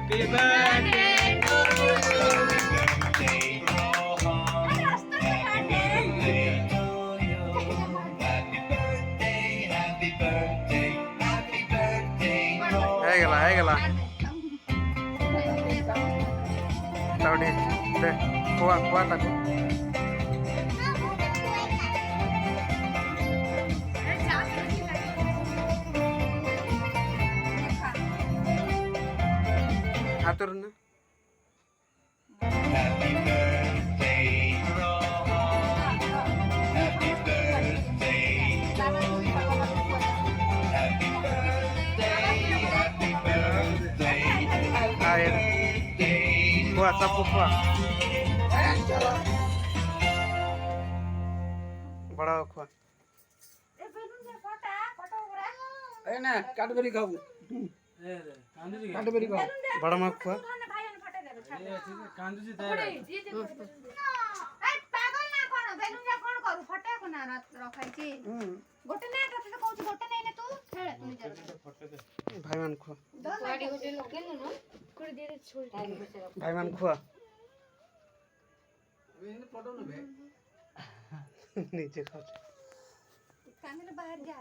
Happy birthday to you. হয়ে গেল তাহলে দে খোয়া খোয়া তাকু হাতুর না Happy birthday, Rohan. Happy birthday to you. Happy birthday, happy birthday, আয় খোয়া সব খোয়া বড় খোয়া এই না কাটবেরি খাবো কাটবেরি খাও বড় মা খোয়া ভাইমান খোয়া ভাইমান খোয়া ফটো নেবে নিচে খাচ্ছে बाहर जा